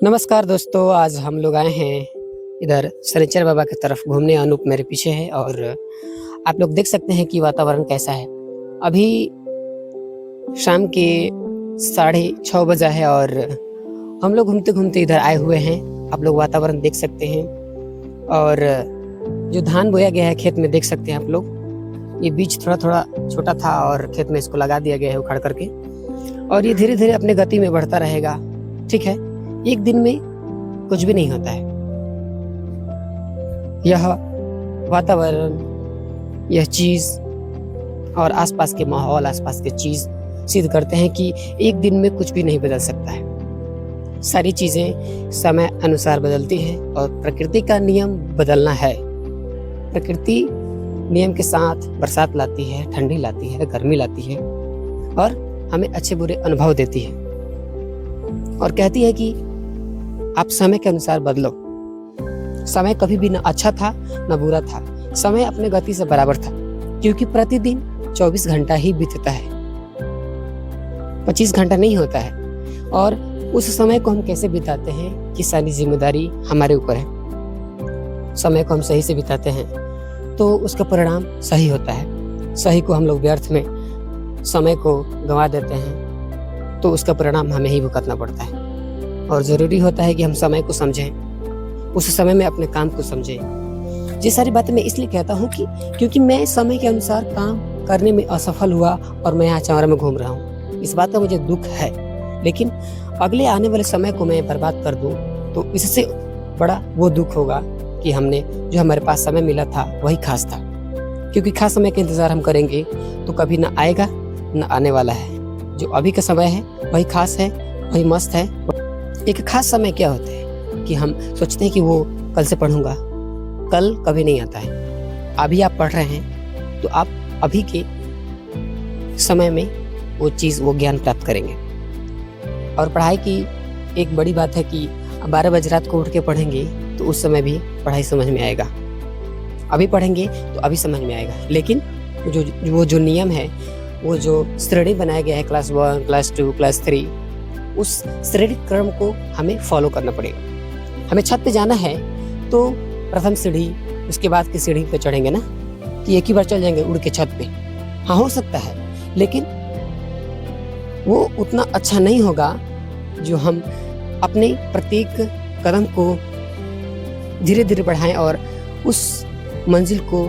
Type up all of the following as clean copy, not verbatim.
नमस्कार दोस्तों, आज हम लोग आए हैं इधर शनिचर बाबा की तरफ घूमने। अनूप मेरे पीछे है और आप लोग देख सकते हैं कि वातावरण कैसा है। अभी शाम के 6:30 बजा है और हम लोग घूमते घूमते इधर आए हुए हैं। आप लोग वातावरण देख सकते हैं और जो धान बोया गया है खेत में देख सकते हैं आप लोग। ये बीज थोड़ा थोड़ा छोटा था और खेत में इसको लगा दिया गया है उखाड़ करके, और ये धीरे धीरे अपने गति में बढ़ता रहेगा। ठीक है, एक दिन में कुछ भी नहीं होता है। यह वातावरण, यह चीज और आसपास के माहौल, आसपास के चीज सिद्ध करते हैं कि एक दिन में कुछ भी नहीं बदल सकता है। सारी चीजें समय अनुसार बदलती हैं और प्रकृति का नियम बदलना है। प्रकृति नियम के साथ बरसात लाती है, ठंडी लाती है, गर्मी लाती है और हमें अच्छे बुरे अनुभव देती है और कहती है कि आप समय के अनुसार बदलो। समय कभी भी न अच्छा था न बुरा था, समय अपने गति से बराबर था, क्योंकि प्रतिदिन 24 घंटा ही बीतता है, 25 घंटा नहीं होता है। और उस समय को हम कैसे बिताते हैं कि सारी जिम्मेदारी हमारे ऊपर है। समय को हम सही से बिताते हैं तो उसका परिणाम सही होता है। सही को हम लोग व्यर्थ में समय को गंवा देते हैं तो उसका परिणाम हमें ही भुगतना पड़ता है। और ज़रूरी होता है कि हम समय को समझें, उस समय में अपने काम को समझें। ये सारी बातें मैं इसलिए कहता हूँ कि क्योंकि मैं समय के अनुसार काम करने में असफल हुआ और मैं यहाँ चौरा में घूम रहा हूँ। इस बात का मुझे दुख है, लेकिन अगले आने वाले समय को मैं बर्बाद कर दूँ तो इससे बड़ा वो दुख होगा कि हमने जो हमारे पास समय मिला था वही खास था। क्योंकि खास समय का इंतज़ार हम करेंगे तो कभी ना आएगा न आने वाला है। जो अभी का समय है वही खास है, वही मस्त है। एक खास समय क्या होता है कि हम सोचते हैं कि वो कल से पढ़ूंगा, कल कभी नहीं आता है। अभी आप पढ़ रहे हैं तो आप अभी के समय में वो चीज़, वो ज्ञान प्राप्त करेंगे। और पढ़ाई की एक बड़ी बात है कि 12 बजे रात को उठ के पढ़ेंगे तो उस समय भी पढ़ाई समझ में आएगा। अभी पढ़ेंगे तो अभी समझ में आएगा, लेकिन वो जो नियम है, वो जो श्रेणी बनाया गया है क्लास 1, क्लास 2, क्लास 3, उस श्रेणी क्रम को हमें फॉलो करना पड़ेगा। हमें छत पे जाना है तो प्रथम सीढ़ी, उसके बाद की सीढ़ी पे चढ़ेंगे ना, कि एक ही बार चल जाएंगे उड़ के छत पे। हाँ, हो सकता है, लेकिन वो उतना अच्छा नहीं होगा जो हम अपने प्रत्येक कदम को धीरे धीरे बढ़ाएं और उस मंजिल को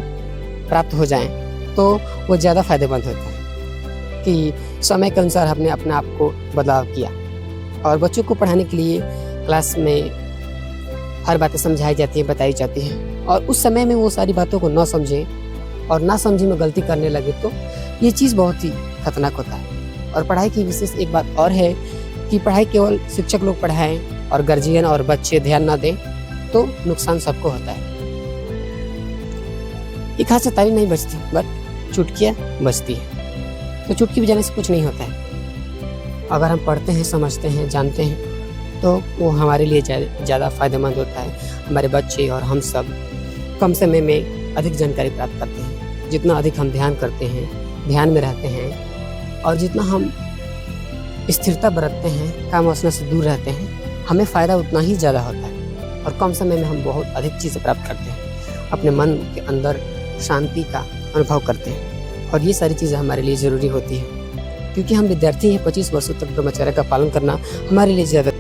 प्राप्त हो जाएं, तो वो ज़्यादा फायदेमंद होता है कि समय के अनुसार हमने अपने आप को बदलाव किया। और बच्चों को पढ़ाने के लिए क्लास में हर बातें समझाई जाती हैं, बताई जाती हैं, और उस समय में वो सारी बातों को ना समझें और ना समझे में गलती करने लगे तो ये चीज़ बहुत ही खतरनाक होता है। और पढ़ाई की विशेष एक बात और है कि पढ़ाई केवल शिक्षक लोग पढ़ाएं और गार्जियन और बच्चे ध्यान ना दें तो नुकसान सबको होता है। एक हाथ से ताली नहीं बजती, बट चुटकियाँ बजती है। तो चुटकी बजाने से कुछ नहीं होता है। अगर हम पढ़ते हैं, समझते हैं, जानते हैं तो वो हमारे लिए ज़्यादा फायदेमंद होता है। हमारे बच्चे और हम सब कम समय में अधिक जानकारी प्राप्त करते हैं। जितना अधिक हम ध्यान करते हैं, ध्यान में रहते हैं और जितना हम स्थिरता बरतते हैं, काम वासना से दूर रहते हैं, हमें फ़ायदा उतना ही ज़्यादा होता है और कम समय में हम बहुत अधिक चीज़ें प्राप्त करते हैं। अपने मन के अंदर शांति का अनुभव करते हैं और ये सारी चीज़ें हमारे लिए ज़रूरी होती है, क्योंकि हम विद्यार्थी हैं। 25 वर्षों तक ब्रह्मचर्य का पालन करना हमारे लिए ज़्यादा